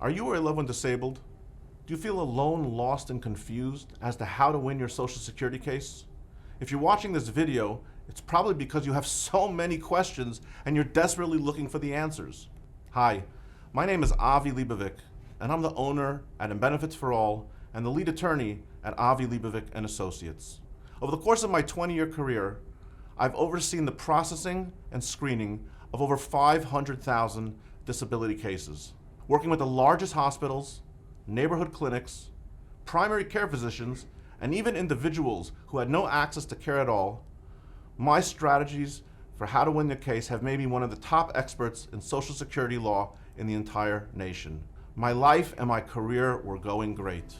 Are you or a loved one disabled? Do you feel alone, lost, and confused as to how to win your Social Security case? If you're watching this video, it's probably because you have so many questions and you're desperately looking for the answers. Hi, my name is Avi Leibovic, and I'm the owner at Benefits for All and the lead attorney at Avi Leibovic Associates. Over the course of my 20-year career, I've overseen the processing and screening of over 500,000 disability cases, working with the largest hospitals, neighborhood clinics, primary care physicians, and even individuals who had no access to care at all. My strategies for how to win the case have made me one of the top experts in Social Security law in the entire nation. My life and my career were going great.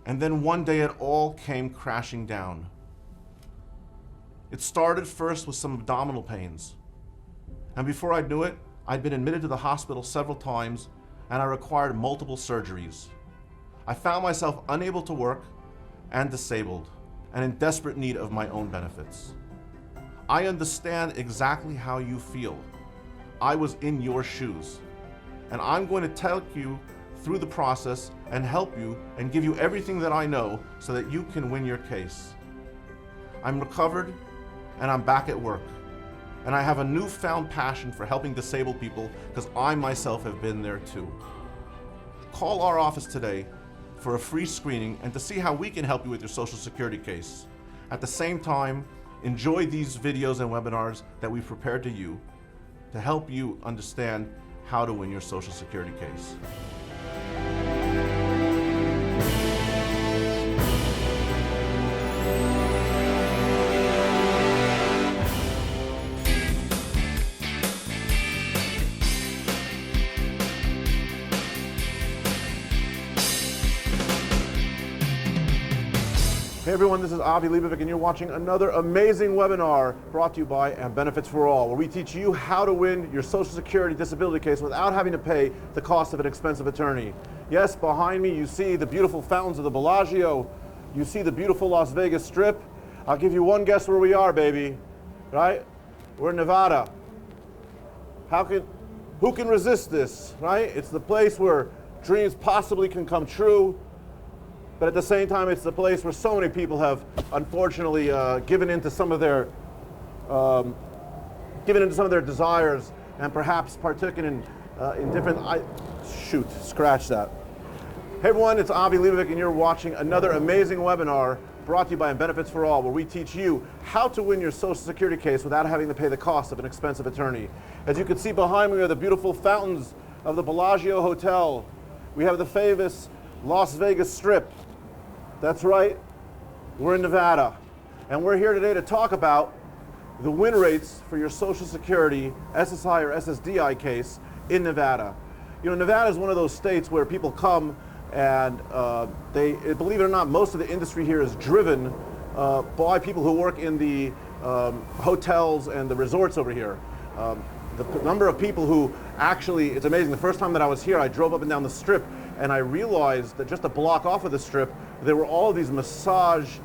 And then one day it all came crashing down. It started first with some abdominal pains. And before I knew it, I'd been admitted to the hospital several times and I required multiple surgeries. I found myself unable to work and disabled and in desperate need of my own benefits. I understand exactly how you feel. I was in your shoes. And I'm going to take you through the process and help you and give you everything that I know so that you can win your case. I'm recovered and I'm back at work. And I have a newfound passion for helping disabled people because I myself have been there too. Call our office today for a free screening and to see how we can help you with your Social Security case. At the same time, enjoy these videos and webinars that we've prepared to help you understand how to win your Social Security case. Hey everyone, this is Avi Leibovic and you're watching another amazing webinar brought to you by Benefits for All, where we teach you how to win your Social Security disability case without having to pay the cost of an expensive attorney. Yes, behind me you see the beautiful fountains of the Bellagio, you see the beautiful Las Vegas Strip. I'll give you one guess where we are, baby, right? We're in Nevada. Who can resist this, right? It's the place where dreams possibly can come true. But at the same time, it's the place where so many people have, unfortunately, given into some of their desires, and perhaps partaken in different. Scratch that. Hey everyone, it's Avi Leibovic, and you're watching another amazing webinar brought to you by Benefits for All, where we teach you how to win your Social Security case without having to pay the cost of an expensive attorney. As you can see behind me are the beautiful fountains of the Bellagio Hotel. We have the famous Las Vegas Strip. That's right, we're in Nevada. And we're here today to talk about the win rates for your Social Security SSI or SSDI case in Nevada. You know, Nevada is one of those states where people come and believe it or not, most of the industry here is driven by people who work in the hotels and the resorts over here. The number of people who actually, it's amazing. The first time that I was here, I drove up and down the Strip and I realized that just a block off of the Strip, there were all of these massage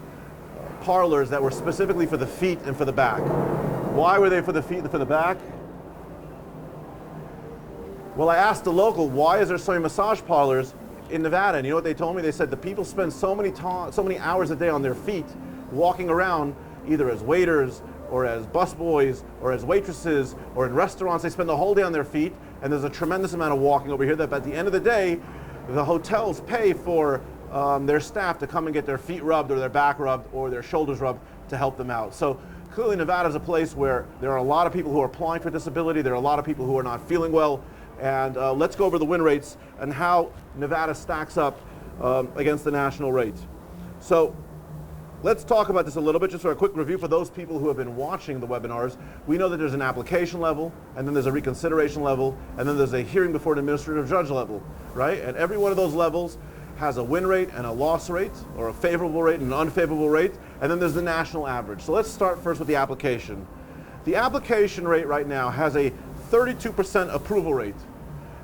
parlors that were specifically for the feet and for the back. Why were they for the feet and for the back? Well, I asked the local, why is there so many massage parlors in Nevada? And you know what they told me? They said the people spend so many hours a day on their feet walking around, either as waiters or as busboys or as waitresses or in restaurants. They spend the whole day on their feet, and there's a tremendous amount of walking over here that at the end of the day, the hotels pay for their staff to come and get their feet rubbed or their back rubbed or their shoulders rubbed to help them out. So clearly Nevada is a place where there are a lot of people who are applying for disability, there are a lot of people who are not feeling well, and let's go over the win rates and how Nevada stacks up against the national rate. So let's talk about this a little bit, just for a quick review for those people who have been watching the webinars. We know that there's an application level, and then there's a reconsideration level, and then there's a hearing before an administrative judge level, right? And every one of those levels has a win rate and a loss rate, or a favorable rate and an unfavorable rate, and then there's the national average. So let's start first with the application. The application rate right now has a 32% approval rate.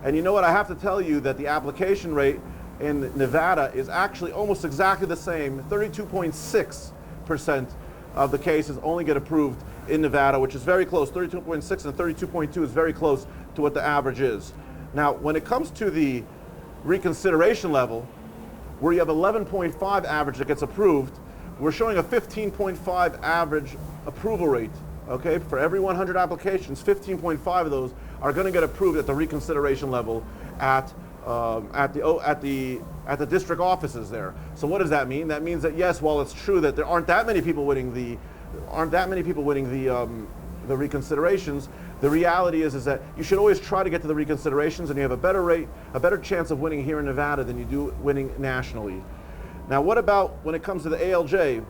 And you know what, I have to tell you that the application rate in Nevada is actually almost exactly the same. 32.6% of the cases only get approved in Nevada, which is very close. 32.6 and 32.2 is very close to what the average is. Now, when it comes to the reconsideration level, where you have 11.5 average that gets approved, we're showing a 15.5 average approval rate. Okay, for every 100 applications, 15.5 of those are going to get approved at the reconsideration level at the district offices there. So what does that mean? That means that yes, while it's true that there aren't that many people winning the reconsiderations, the reality is that you should always try to get to the reconsiderations, and you have a better chance of winning here in Nevada than you do winning nationally. Now, what about when it comes to the ALJ?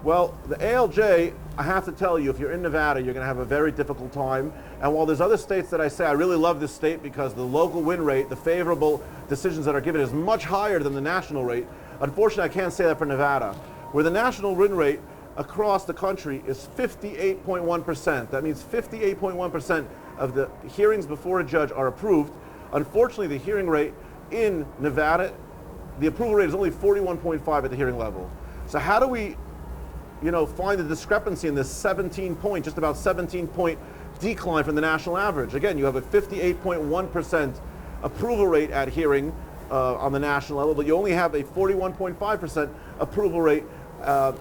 Well, the ALJ, I have to tell you, if you're in Nevada, you're going to have a very difficult time. And while there's other states that I say, I really love this state because the local win rate, the favorable decisions that are given is much higher than the national rate. Unfortunately, I can't say that for Nevada, where the national win rate across the country is 58.1%. That means 58.1% of the hearings before a judge are approved. Unfortunately, the hearing rate in Nevada, the approval rate is only 41.5 at the hearing level. So how do we find the discrepancy in this just about 17-point decline from the national average? Again, you have a 58.1% approval rate at hearing on the national level, but you only have a 41.5% approval rate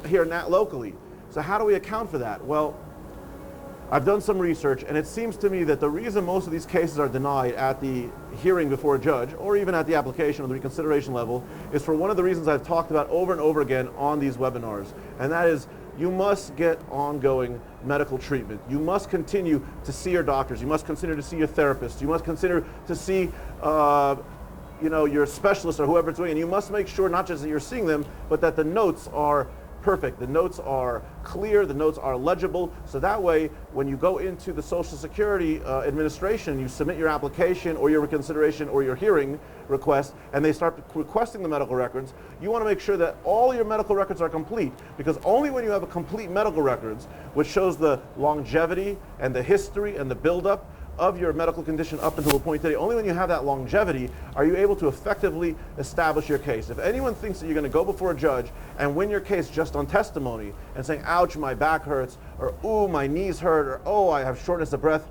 here locally. So how do we account for that? Well, I've done some research, and it seems to me that the reason most of these cases are denied at the hearing before a judge, or even at the application or the reconsideration level, is for one of the reasons I've talked about over and over again on these webinars, and that is you must get ongoing medical treatment. You must continue to see your doctors. You must continue to see your therapist. You must consider to see your specialist or whoever it's doing, and you must make sure not just that you're seeing them, but that the notes are perfect. The notes are clear, the notes are legible, so that way when you go into the Social Security Administration, you submit your application or your reconsideration or your hearing request, and they start requesting the medical records, you want to make sure that all your medical records are complete, because only when you have a complete medical records, which shows the longevity and the history and the buildup of your medical condition up until the point today, only when you have that longevity are you able to effectively establish your case. If anyone thinks that you're going to go before a judge and win your case just on testimony and saying, ouch, my back hurts, or ooh, my knees hurt, or oh, I have shortness of breath,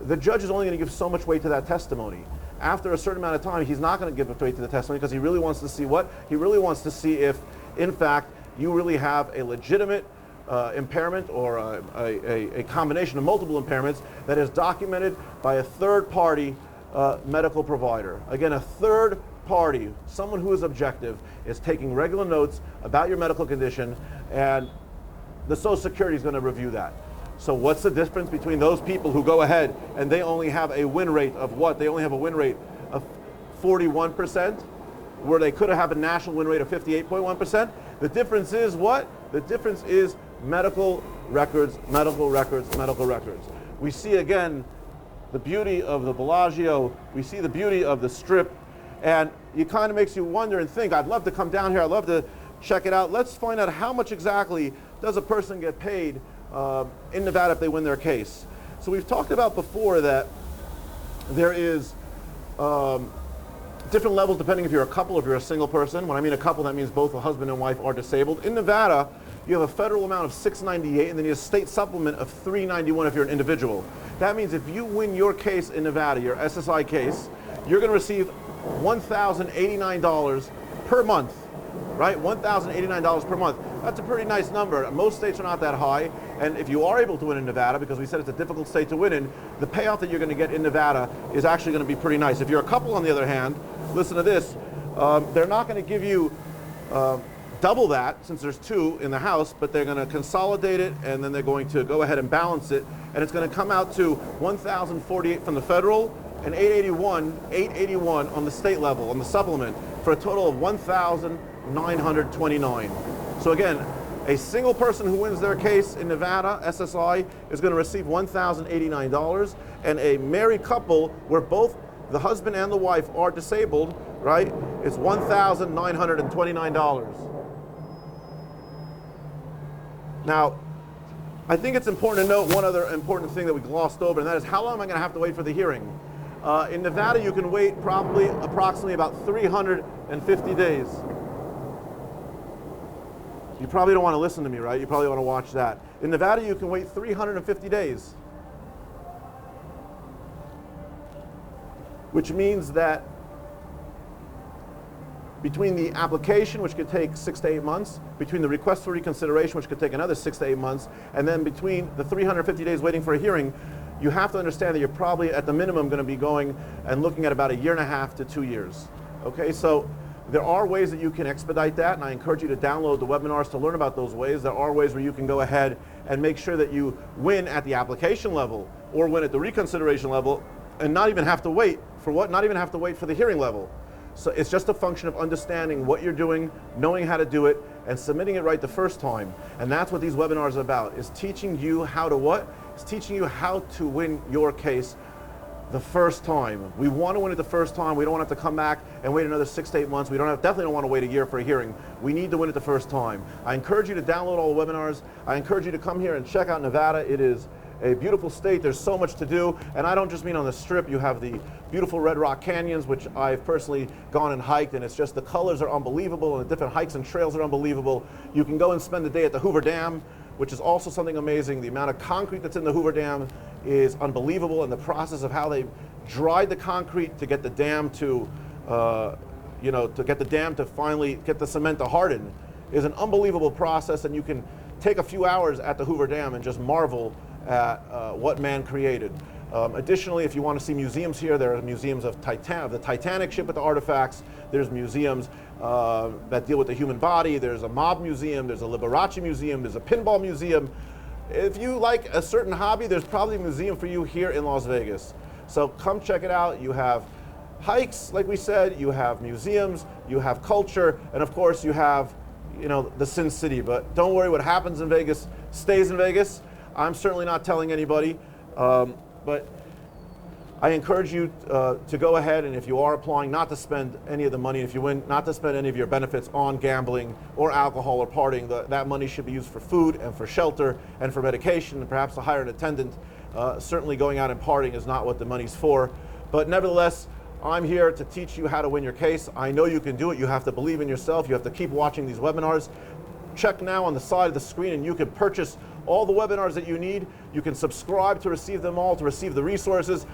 the judge is only going to give so much weight to that testimony. After a certain amount of time, he's not going to give weight to the testimony because he really wants to see what? He really wants to see if, in fact, you really have a legitimate impairment or a combination of multiple impairments that is documented by a third-party medical provider. Again, a third party, someone who is objective, is taking regular notes about your medical condition, and the Social Security is going to review that. So what's the difference between those people who go ahead and they only have a win rate of what? They only have a win rate of 41%, where they could have a national win rate of 58.1%. The difference is what? The difference is medical records, medical records, medical records. We see again the beauty of the Bellagio, we see the beauty of the Strip, and it kind of makes you wonder and think, I'd love to come down here, I'd love to check it out. Let's find out how much exactly does a person get paid in Nevada if they win their case. So we've talked about before that there is different levels depending if you're a couple or if you're a single person. When I mean a couple, that means both the husband and wife are disabled. In Nevada, you have a federal amount of $698, and then you have a state supplement of $391 if you're an individual. That means if you win your case in Nevada, your SSI case, you're going to receive $1,089 per month, right? $1,089 per month. That's a pretty nice number. Most states are not that high, and if you are able to win in Nevada, because we said it's a difficult state to win in, the payoff that you're going to get in Nevada is actually going to be pretty nice. If you're a couple, on the other hand, listen to this, they're not going to give you double that, since there's two in the house, but they're going to consolidate it, and then they're going to go ahead and balance it, and it's going to come out to $1,048 from the federal and $881 on the state level, on the supplement, for a total of $1,929. So again, a single person who wins their case in Nevada, SSI, is going to receive $1,089, and a married couple where both the husband and the wife are disabled, right, it's $1,929. Now, I think it's important to note one other important thing that we glossed over, and that is how long am I going to have to wait for the hearing? In Nevada, you can wait approximately about 350 days. You probably don't want to listen to me, right? You probably want to watch that. In Nevada, you can wait 350 days. which means that between the application, which could take 6 to 8 months, between the request for reconsideration, which could take another 6 to 8 months, and then between the 350 days waiting for a hearing, you have to understand that you're probably at the minimum going to be going and looking at about 1.5 to 2 years. Okay, so there are ways that you can expedite that, and I encourage you to download the webinars to learn about those ways. There are ways where you can go ahead and make sure that you win at the application level or win at the reconsideration level and not even have to wait for what? Not even have to wait for the hearing level. So it's just a function of understanding what you're doing, knowing how to do it, and submitting it right the first time. And that's what these webinars are about, is teaching you how to what? It's teaching you how to win your case the first time. We want to win it the first time. We don't want to have to come back and wait another 6 to 8 months. We definitely don't want to wait a year for a hearing. We need to win it the first time. I encourage you to download all the webinars. I encourage you to come here and check out Nevada. It is a beautiful state. There's so much to do, and I don't just mean on the Strip. You have the beautiful Red Rock Canyons, which I've personally gone and hiked, and it's just the colors are unbelievable, and the different hikes and trails are unbelievable. You can go and spend the day at the Hoover Dam, which is also something amazing. The amount of concrete that's in the Hoover Dam is unbelievable, and the process of how they dried the concrete to get the dam to, to finally get the cement to harden is an unbelievable process, and you can take a few hours at the Hoover Dam and just marvel at what man created. Additionally, if you want to see museums here, there are museums of the Titanic ship with the artifacts. There's museums that deal with the human body. There's a mob museum. There's a Liberace museum. There's a pinball museum. If you like a certain hobby, there's probably a museum for you here in Las Vegas. So come check it out. You have hikes, like we said. You have museums. You have culture. And of course, you have, the Sin City. But don't worry, what happens in Vegas stays in Vegas. I'm certainly not telling anybody, but I encourage you to go ahead, and if you are applying, not to spend any of the money. If you win, not to spend any of your benefits on gambling or alcohol or partying. That money should be used for food and for shelter and for medication and perhaps to hire an attendant. Certainly going out and partying is not what the money's for. But nevertheless, I'm here to teach you how to win your case. I know you can do it. You have to believe in yourself. You have to keep watching these webinars. Check now on the side of the screen, and you can purchase all the webinars that you need. You can subscribe to receive them all, to receive the resources.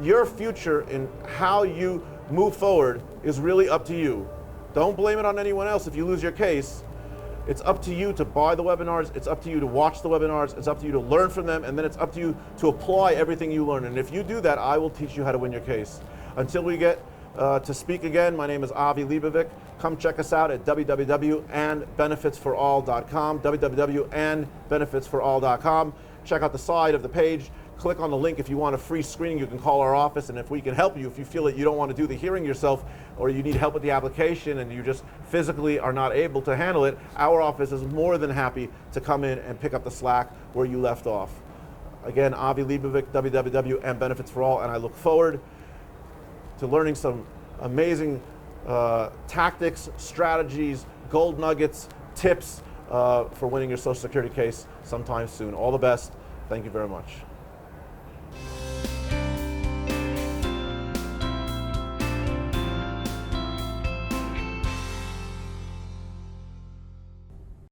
Your future in how you move forward is really up to you. Don't blame it on anyone else if you lose your case. It's up to you to buy the webinars. It's up to you to watch the webinars. It's up to you to learn from them, and then it's up to you to apply everything you learn. And if you do that, I will teach you how to win your case. Until we get to speak again, my name is Avi Leibovic. Come check us out at www.andbenefitsforall.com, www.andbenefitsforall.com. Check out the side of the page. Click on the link if you want a free screening. You can call our office, and if we can help you, if you feel that you don't want to do the hearing yourself or you need help with the application and you just physically are not able to handle it, our office is more than happy to come in and pick up the slack where you left off. Again, Avi Leibovic, www.andbenefitsforall, and I look forward to learning some amazing tactics, strategies, gold nuggets, tips for winning your Social Security case sometime soon. All the best. Thank you very much.